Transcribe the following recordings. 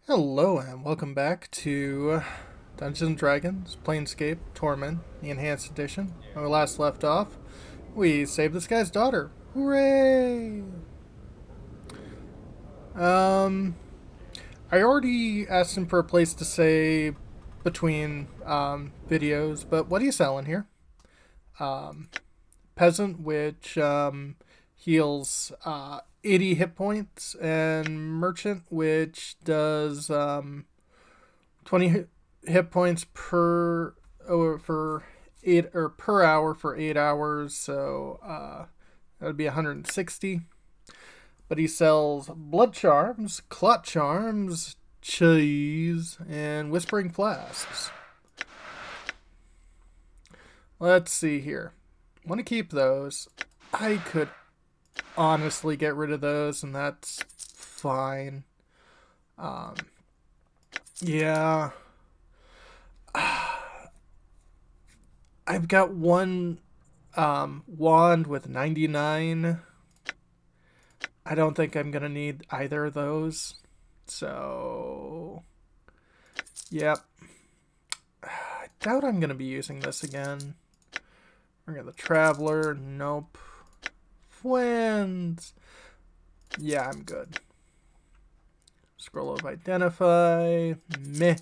Hello and welcome back to Dungeons & Dragons, Planescape, Torment, the Enhanced Edition. When we last left off, we saved this guy's daughter. Hooray! I already asked him for a place to say between videos, but what are you selling here? Peasant, which heals 80 hit points, and Merchant, which does 20 hit points per hour for 8 hours, so that would be 160. But he sells blood charms, clot charms, cheese, and whispering flasks. Let's see here. Want to keep those. I could honestly get rid of those, and that's fine. Yeah. I've got one wand with 99. I don't think I'm going to need either of those. So, yep. I doubt I'm going to be using this again. We're going to the Traveler. Nope. Friends. Yeah, I'm good. Scroll of Identify. Meh.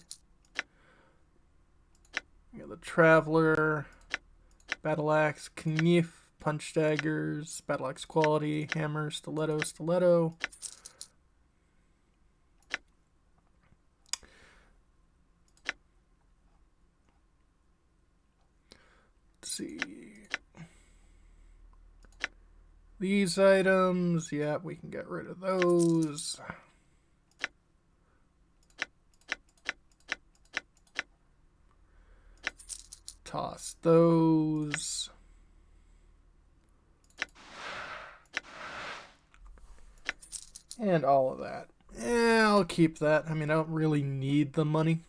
We got the Traveler. Battle Axe. Knife. Punch Daggers. Battle Axe Quality. Hammer. Stiletto. Stiletto. Let's see. These items, yeah, we can get rid of those. Toss those. And all of that. Yeah, I'll keep that. I mean, I don't really need the money.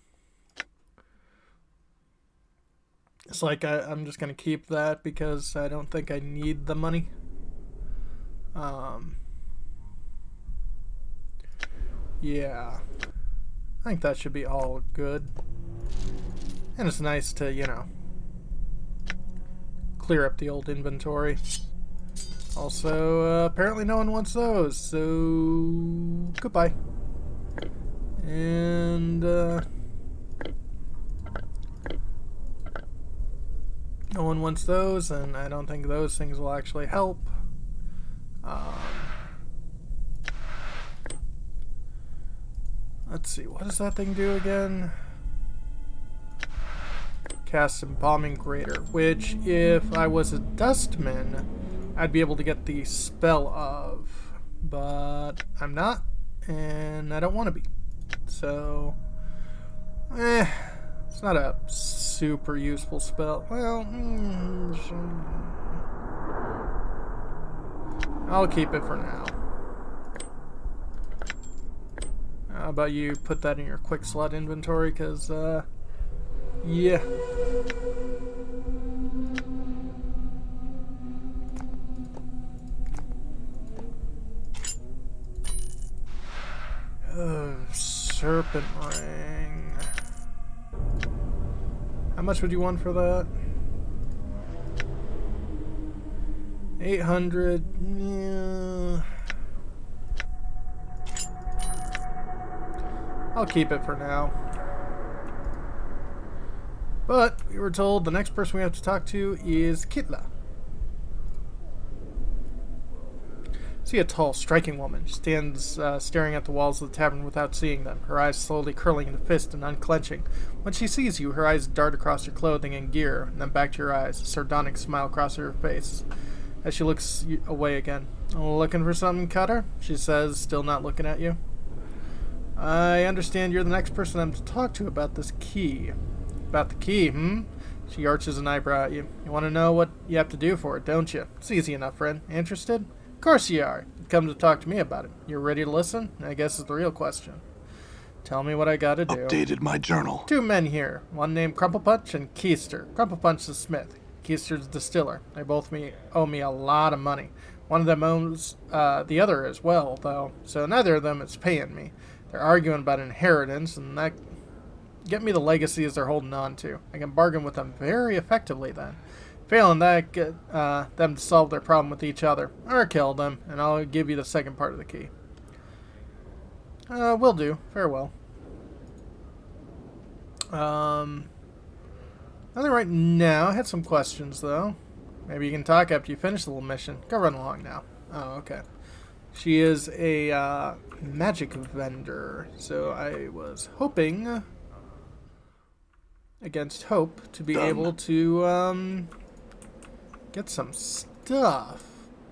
It's like I'm just going to keep that because I don't think I need the money. Yeah, I think that should be all good. And it's nice to, clear up the old inventory. Also, apparently no one wants those, so goodbye. And, no one wants those, and I don't think those things will actually help. Let's see, what does that thing do again? Cast Embalming Greater, which, if I was a Dustman, I'd be able to get the spell of. But I'm not, and I don't want to be. So, it's not a super useful spell. Well, I'll keep it for now. How about you put that in your quick slot inventory? Because, yeah. Serpent Ring. How much would you want for that? 800. Yeah. I'll keep it for now. But we were told the next person we have to talk to is Kitla. See a tall, striking woman. She stands staring at the walls of the tavern without seeing them, her eyes slowly curling into fist and unclenching. When she sees you, her eyes dart across your clothing and gear, and then back to your eyes, a sardonic smile crosses her face as she looks away again. Looking for something, Cutter? She says, still not looking at you. I understand you're the next person I'm to talk to about this key. About the key, hmm? She arches an eyebrow at you. You want to know what you have to do for it, don't you? It's easy enough, friend. Interested? Of course you are. You've come to talk to me about it. You're ready to listen? I guess is the real question. Tell me what I gotta do. Updated my journal. 2 men here. One named Crumplepunch and Keister. Crumplepunch's the smith. Keister's the distiller. They both owe me a lot of money. One of them owns the other as well, though, so neither of them is paying me. They're arguing about inheritance, and that get me the legacies they're holding on to. I can bargain with them very effectively then. Failing that, get them to solve their problem with each other, or kill them, and I'll give you the second part of the key. Will do. Farewell. Nothing right now. I had some questions, though. Maybe you can talk after you finish the little mission. Go run along now. Oh, okay. She is a magic vendor, so I was hoping, against hope, to be able to get some stuff,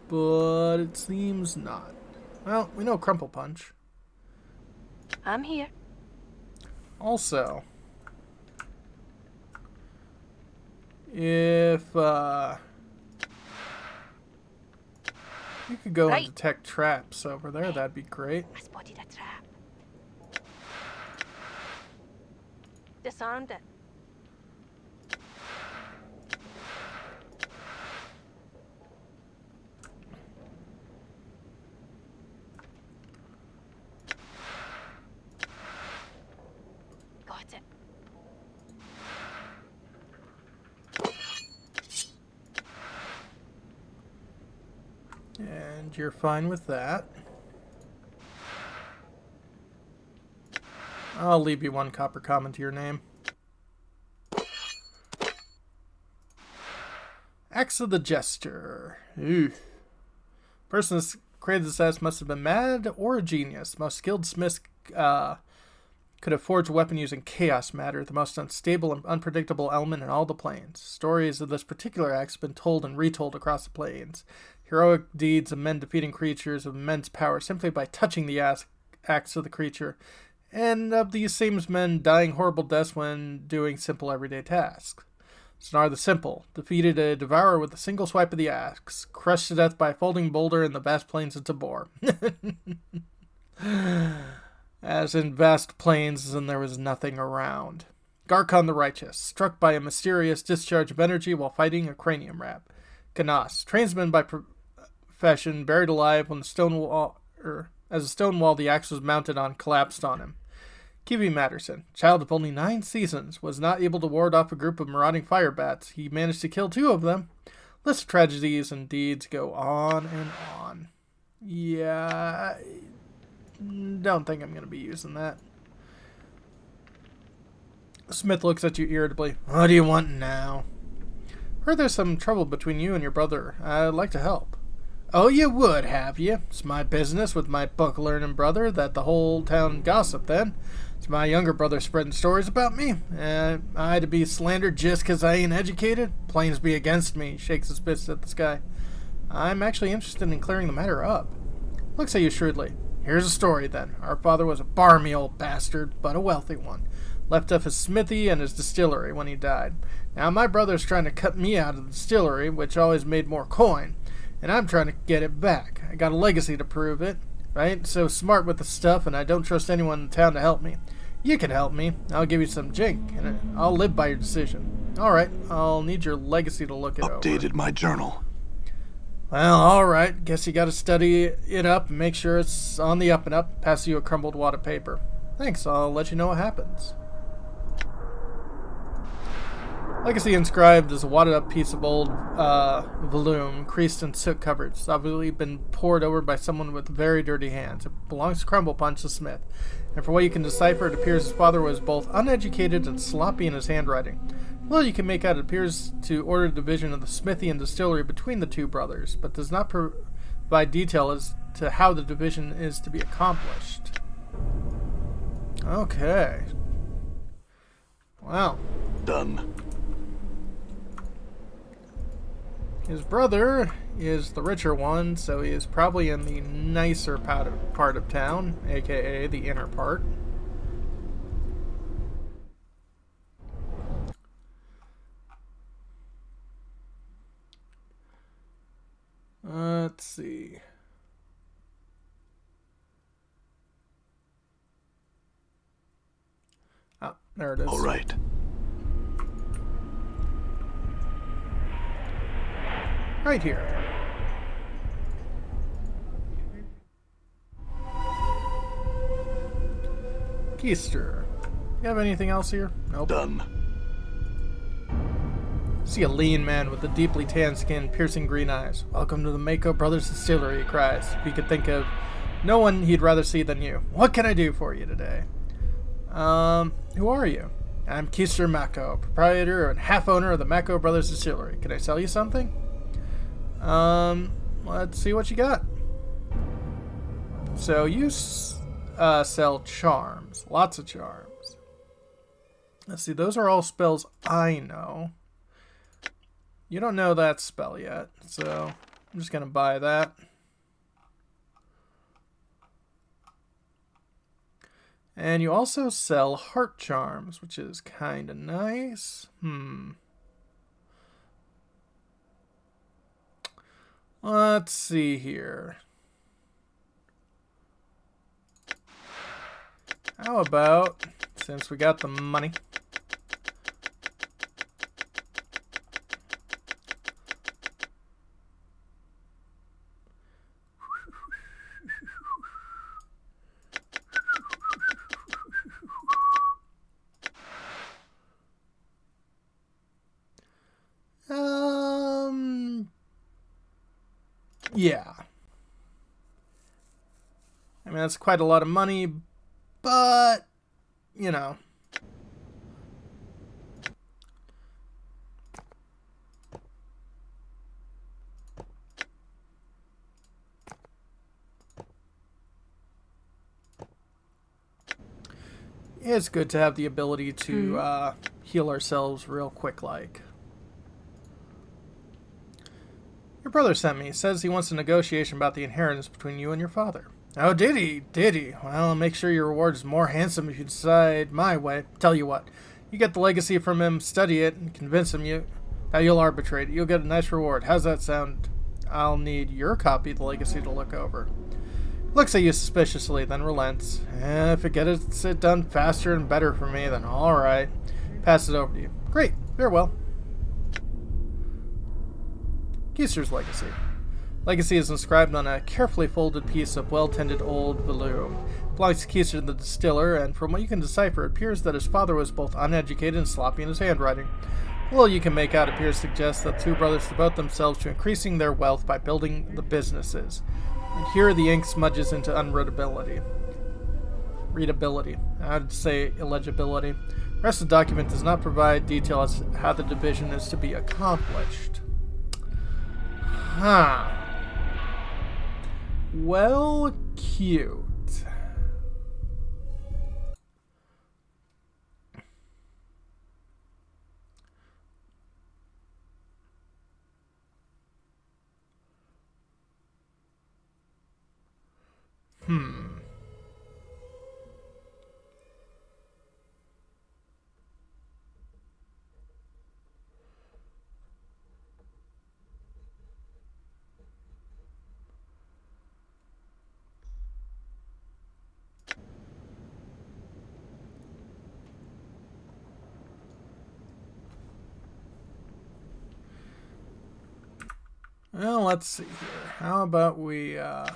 but it seems not. Well, we know Crumple Punch. I'm here. Also, if you could go and detect traps over there, that'd be great. I spotted a trap. Disarmed it. Got it. And you're fine with that. I'll leave you 1 copper common to your name. Axe of the Jester. Ooh. Person who created this axe must have been mad or a genius. Most skilled smiths could have forged a weapon using chaos matter, the most unstable and unpredictable element in all the planes. Stories of this particular axe have been told and retold across the plains. Heroic deeds of men defeating creatures of immense power simply by touching the axe of the creature, and of these same men dying horrible deaths when doing simple everyday tasks. Sonar the Simple defeated a devourer with a single swipe of the axe, crushed to death by a folding boulder in the vast plains of Tabor. As in vast plains, and there was nothing around. Garkon the Righteous, struck by a mysterious discharge of energy while fighting a cranium rat. Ganas, tradesman by profession, buried alive when the stone wall, as a stone wall the axe was mounted on collapsed on him. Kiwi Matterson, child of only 9 seasons, was not able to ward off a group of marauding fire bats. He managed to kill 2 of them. List of tragedies and deeds go on and on. Yeah, don't think I'm going to be using that. Smith looks at you irritably. What do you want now? Heard there's some trouble between you and your brother. I'd like to help. Oh, you would, have you? It's my business with my book-learning brother that the whole town gossip then. It's my younger brother spreading stories about me. I to be slandered just 'cause I ain't educated? Plains be against me, he shakes his fist at the sky. I'm actually interested in clearing the matter up. Looks at you shrewdly. Here's a story, then. Our father was a barmy old bastard, but a wealthy one. Left up his smithy and his distillery when he died. Now my brother's trying to cut me out of the distillery, which always made more coin, and I'm trying to get it back. I got a legacy to prove it. I ain't so smart with the stuff, and I don't trust anyone in town to help me. You can help me. I'll give you some jink, and I'll live by your decision. Alright, I'll need your legacy to look it over. Updated my journal. Well, alright. Guess you gotta study it up and make sure it's on the up and up. Pass you a crumbled wad of paper. Thanks, I'll let you know what happens. Legacy inscribed is a wadded up piece of old volume, creased and soot covered. It's obviously been poured over by someone with very dirty hands. It belongs to Crumble Punch the Smith. And for what you can decipher, it appears his father was both uneducated and sloppy in his handwriting. Well, you can make out it appears to order the division of the smithy and distillery between the 2 brothers, but does not provide detail as to how the division is to be accomplished. Okay. Wow. Done. His brother is the richer one, so he is probably in the nicer part of town, aka the inner part. Let's see. Ah, there it is. All right. Right here. Keister, you have anything else here? Nope. Done. See a lean man with a deeply tanned skin, piercing green eyes. Welcome to the Mako Brothers Distillery, he cries. If he could think of no one he'd rather see than you. What can I do for you today? Who are you? I'm Keister Mako, proprietor and half owner of the Mako Brothers Distillery. Can I sell you something? Let's see what you got. So you sell charms. Lots of charms. Let's see, those are all spells I know. You don't know that spell yet, so I'm just going to buy that. And you also sell heart charms, which is kind of nice. Let's see here. How about, since we got the money, yeah. I mean, that's quite a lot of money, but, you know. It's good to have the ability to heal ourselves real quick like. Your brother sent me. He says he wants a negotiation about the inheritance between you and your father. Oh, did he? Did he? Well, I'll make sure your reward is more handsome if you decide my way. Tell you what, you get the legacy from him, study it, and convince him that you'll arbitrate it. You'll get a nice reward. How's that sound? I'll need your copy of the legacy to look over. Looks at you suspiciously, then relents. If it gets it done faster and better for me, then alright. Pass it over to you. Great. Farewell. Keister's legacy. Legacy is inscribed on a carefully folded piece of well-tended old vellum. It belongs to Keister the distiller, and from what you can decipher, it appears that his father was both uneducated and sloppy in his handwriting. All you can make out appears to suggest that two brothers devote themselves to increasing their wealth by building the businesses. And here the ink smudges into unreadability. Readability. I'd say illegibility. The rest of the document does not provide detail as to how the division is to be accomplished. Huh. Well, cute. Well, let's see here. How about we, I'd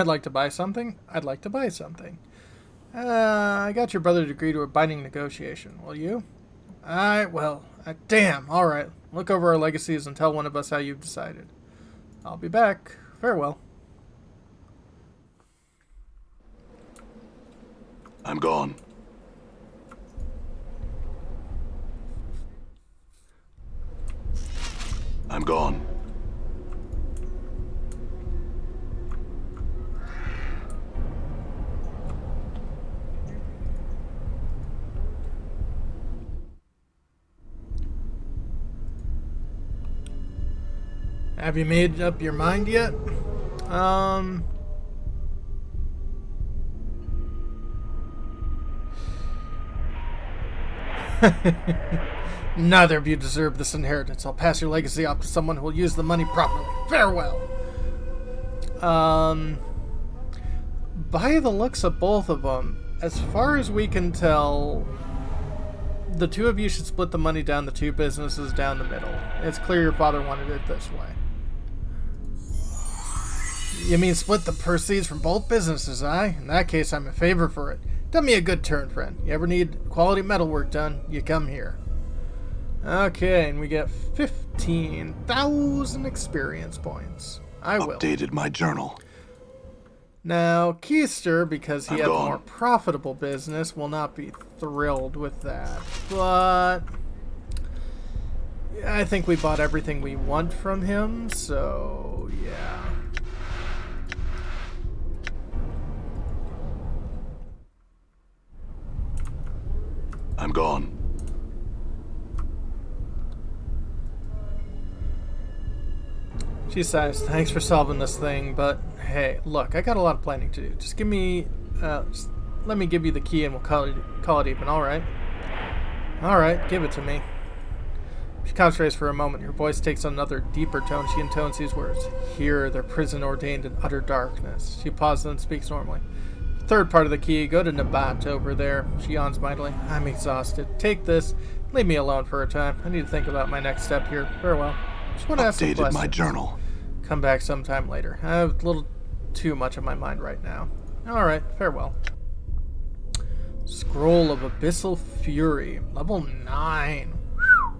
like to buy something. I'd like to buy something. I got your brother to agree to a binding negotiation. Will you? Damn. All right. Look over our legacies and tell one of us how you've decided. I'll be back. Farewell. I'm gone. I'm gone. Have you made up your mind yet? Neither of you deserve this inheritance. I'll pass your legacy off to someone who will use the money properly. Farewell. By the looks of both of them, as far as we can tell, the two of you should split the money down the two businesses down the middle. It's clear your father wanted it this way. You mean split the proceeds from both businesses, eh? In that case, I'm in favor for it. Done me a good turn, friend. You ever need quality metal work done, you come here. Okay, and we get 15,000 experience points. I will. Updated my journal. Now, Keister, because he I'm has a gone. more profitable business, will not be thrilled with that. But I think we bought everything we want from him, so yeah. I'm gone. She sighs, thanks for solving this thing, but hey, look, I got a lot of planning to do. Just give me, just let me give you the key and we'll call it even, alright? Alright, give it to me. She concentrates for a moment. Her voice takes on another deeper tone. She intones these words. Here, their prison ordained in utter darkness. She pauses and speaks normally. Third part of the key, go to Nabat over there. She yawns mightily. I'm exhausted. Take this. Leave me alone for a time. I need to think about my next step here. Farewell. Just want to ask some Updated questions. my journal. Come back sometime later. I have a little too much on my mind right now. Alright, farewell. Scroll of Abyssal Fury. Level 9. Whew.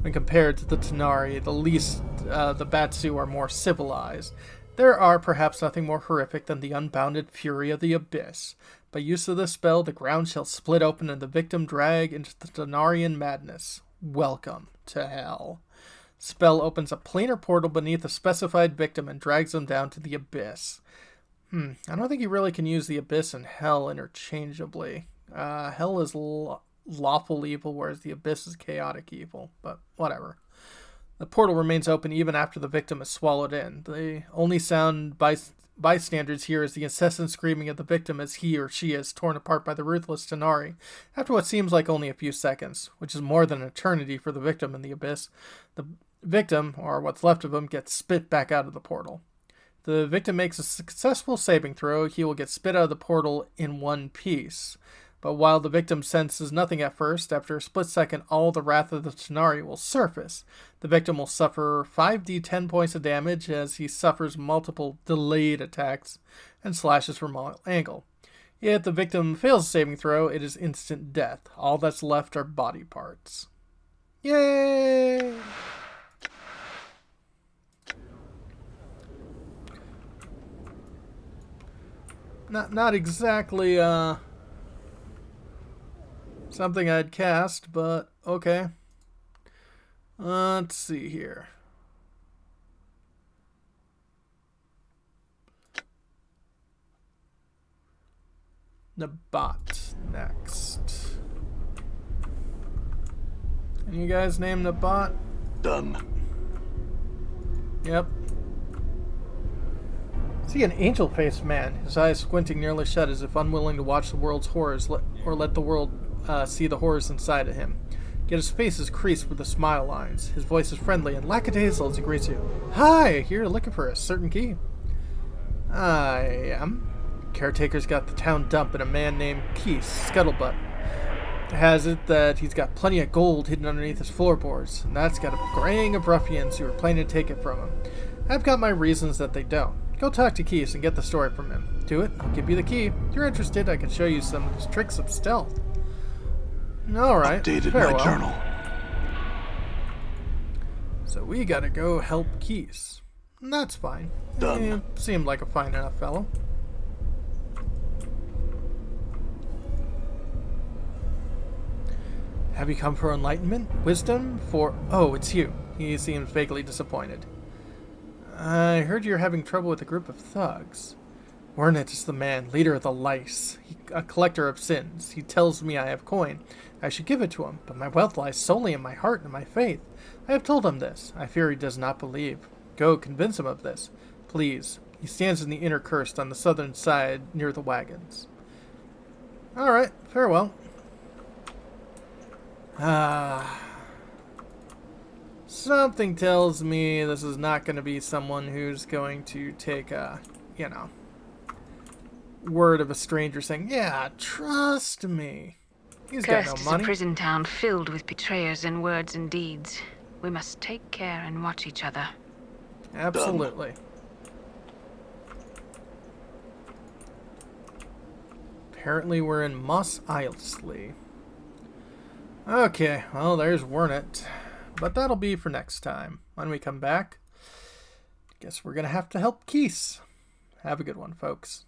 When compared to the Tanari, the Batsu are more civilized. There are perhaps nothing more horrific than the unbounded fury of the abyss. By use of this spell, the ground shall split open and the victim drag into the Tanarian madness. Welcome to hell. Spell opens a planar portal beneath a specified victim and drags them down to the abyss. I don't think you really can use the abyss and hell interchangeably. Hell is lawful evil, whereas the abyss is chaotic evil, but whatever. The portal remains open even after the victim is swallowed in. The only sound bystanders hear is the incessant screaming of the victim as he or she is torn apart by the ruthless Tanari, after what seems like only a few seconds, which is more than an eternity for the victim in the abyss. The victim, or what's left of him, gets spit back out of the portal. If the victim makes a successful saving throw, he will get spit out of the portal in one piece. But while the victim senses nothing at first, after a split second, all the wrath of the Tanari will surface. The victim will suffer 5d10 points of damage as he suffers multiple delayed attacks and slashes from all angle. If the victim fails a saving throw, it is instant death. All that's left are body parts. Yay! Not exactly, something I'd cast, but okay. Let's see here. Nabat next. Can you guys name Nabat? Done. Yep. See an angel-faced man, his eyes squinting nearly shut as if unwilling to watch the world's horrors or let the world see the horrors inside of him. Yet his face is creased with the smile lines. His voice is friendly and lackadaisical as he greets you. Hi, here looking for a certain key. I am. Caretaker's got the town dump and a man named Keith Scuttlebutt has it that he's got plenty of gold hidden underneath his floorboards, and that's got a gang of ruffians who are planning to take it from him. I've got my reasons that they don't. Go talk to Keith and get the story from him. Do it, I'll give you the key. If you're interested, I can show you some of his tricks of stealth. Alright, Updated farewell. my journal. So we gotta go help Keith. That's fine. Done. He seemed like a fine enough fellow. Have you come for enlightenment? Wisdom? Oh, it's you. He seems vaguely disappointed. I heard you're having trouble with a group of thugs. Wernet is the man, leader of the lice, a collector of sins. He tells me I have coin. I should give it to him, but my wealth lies solely in my heart and my faith. I have told him this. I fear he does not believe. Go, convince him of this. Please. He stands in the inner curse on the southern side near the wagons. Alright, farewell. Something tells me this is not going to be someone who's going to take a, word of a stranger saying, yeah, trust me. He's got no Cursed is a money. prison town filled with betrayers in words and deeds. We must take care and watch each other. Absolutely. Apparently we're in Moss Eisley. Okay, well, there's Wernet. But that'll be for next time. When we come back, guess we're going to have to help Keese. Have a good one, folks.